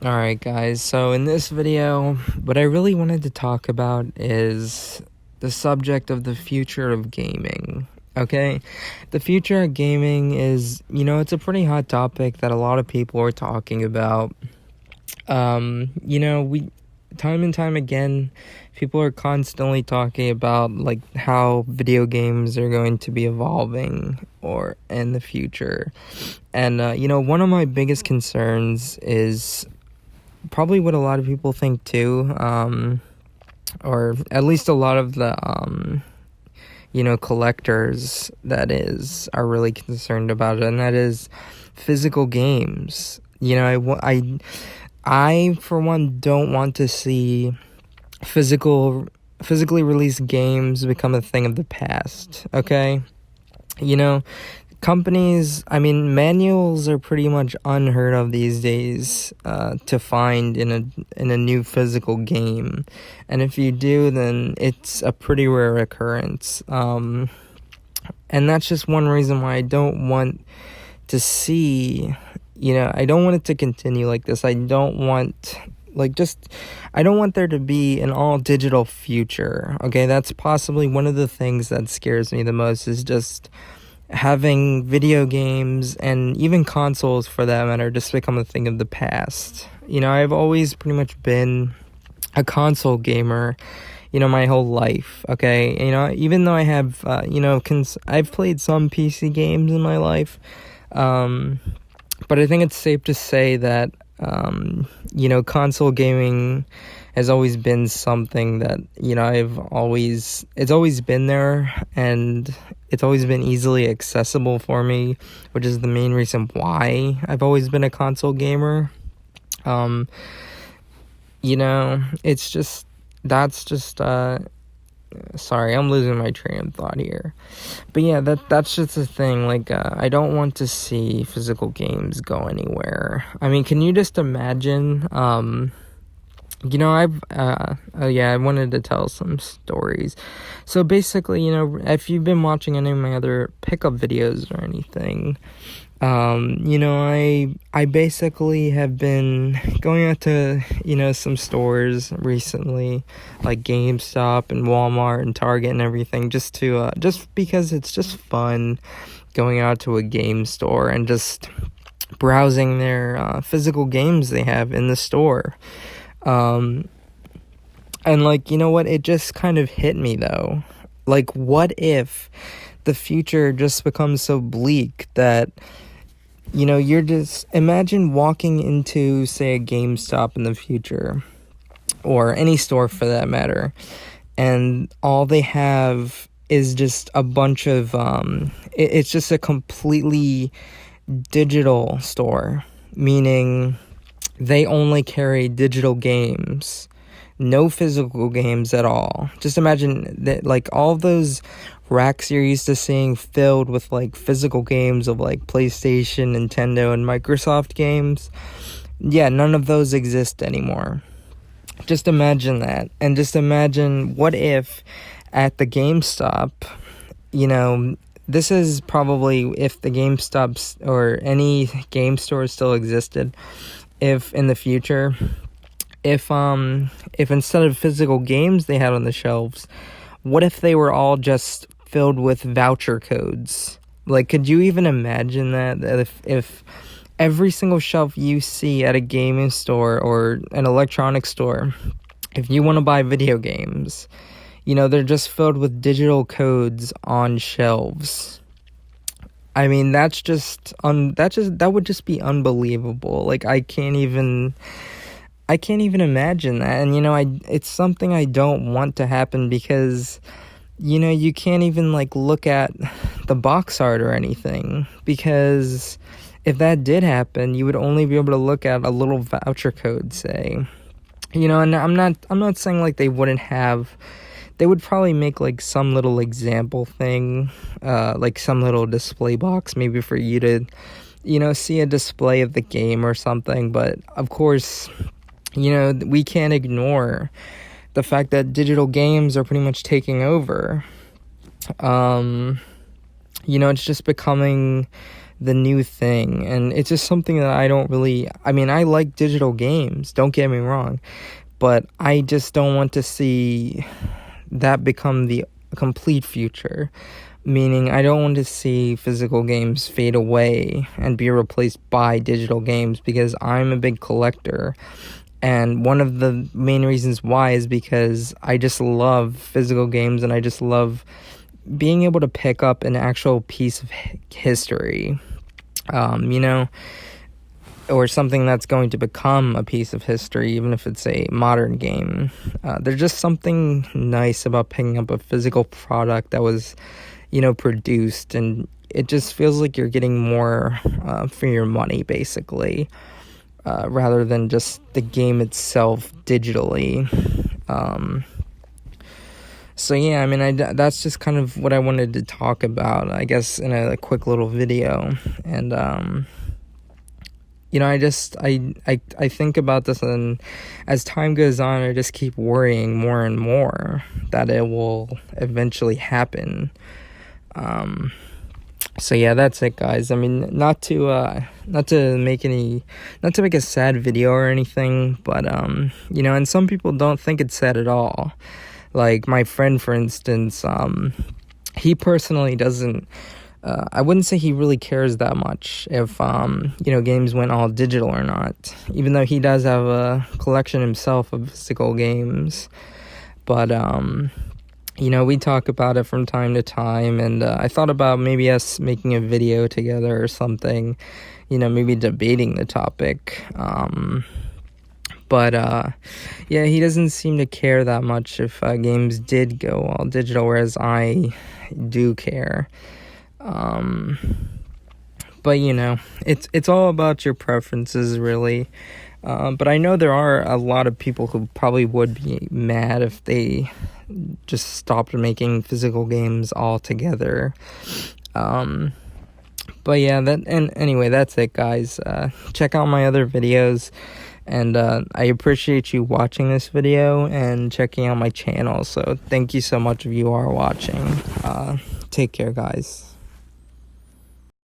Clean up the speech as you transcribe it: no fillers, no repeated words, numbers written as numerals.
Alright guys, so in this video, what I really wanted to talk about is the subject of the future of gaming. Okay? The future of gaming is, it's a pretty hot topic that a lot of people are talking about. We time and time again, people are constantly talking about like how video games are going to be evolving or in the future. And one of my biggest concerns is probably what a lot of people think too, or at least a lot of the collectors are really concerned about it, and that is physical games. I for one don't want to see physically released games become a thing of the past. Okay, you know manuals are pretty much unheard of these days to find in a new physical game, and if you do, then it's a pretty rare occurrence. And that's just one reason why I don't want to see, I don't want it to continue like this. I don't want there to be an all digital future. Okay, that's possibly one of the things that scares me the most, is just having video games and even consoles for that matter just become a thing of the past. I've always pretty much been a console gamer, my whole life. Okay, even though I have, I've played some PC games in my life, but I think it's safe to say that, console gaming has always been something that, it's always been there, and it's always been easily accessible for me, which is the main reason why I've always been a console gamer. It's just, sorry, I'm losing my train of thought here. But yeah, that's just the thing. I don't want to see physical games go anywhere. I mean, can you just imagine, I wanted to tell some stories. So basically, if you've been watching any of my other pickup videos or anything, I basically have been going out to, some stores recently, like GameStop and Walmart and Target and everything, just because it's just fun going out to a game store and just browsing their physical games they have in the store. And what? It just kind of hit me though. What if the future just becomes so bleak that, you're just, imagine walking into, say, a GameStop in the future, or any store for that matter, and all they have is just a bunch of, it's just a completely digital store, meaning they only carry digital games, no physical games at all. Just imagine that, all those racks you're used to seeing filled with physical games of PlayStation, Nintendo, and Microsoft games. Yeah, none of those exist anymore. Just imagine that. And just imagine, what if at the GameStop, this is probably if the GameStops or any game store still existed, if in the future, if instead of physical games they had on the shelves, what if they were all just filled with voucher codes? Could you even imagine that if every single shelf you see at a gaming store or an electronics store, if you want to buy video games, they're just filled with digital codes on shelves? I mean, that would just be unbelievable. I can't even imagine that. And it's something I don't want to happen, because you can't even look at the box art or anything, because if that did happen, you would only be able to look at a little voucher code, say. And I'm not saying they wouldn't have. They would probably make some little example thing, some little display box, maybe for you to, see a display of the game or something. But of course, we can't ignore the fact that digital games are pretty much taking over. It's just becoming the new thing, and it's just something that I don't really, I mean, I like digital games, don't get me wrong, but I just don't want to see that become the complete future. Meaning, I don't want to see physical games fade away and be replaced by digital games, because I'm a big collector. And one of the main reasons why is because I just love physical games, and I just love being able to pick up an actual piece of history, you know, or something that's going to become a piece of history, even if it's a modern game. There's just something nice about picking up a physical product that was, you know, produced, and it just feels like you're getting more for your money, basically, rather than just the game itself digitally. So yeah, I mean, that's just kind of what I wanted to talk about, I guess, in a quick little video. And you know, I think about this, and as time goes on, I just keep worrying more and more that it will eventually happen. So yeah, that's it, guys. I mean, not to make a sad video or anything, but you know, and some people don't think it's sad at all. Like my friend, for instance, he personally doesn't, I wouldn't say he really cares that much if, you know, games went all digital or not, even though he does have a collection himself of physical games. But, you know, we talk about it from time to time, and I thought about maybe us making a video together or something, you know, maybe debating the topic. But yeah, he doesn't seem to care that much if games did go all digital, whereas I do care. But you know, it's all about your preferences, really. But I know there are a lot of people who probably would be mad if they just stopped making physical games altogether. But yeah, anyway, that's it, guys. Check out my other videos. And I appreciate you watching this video and checking out my channel. So thank you so much if you are watching. Take care, guys.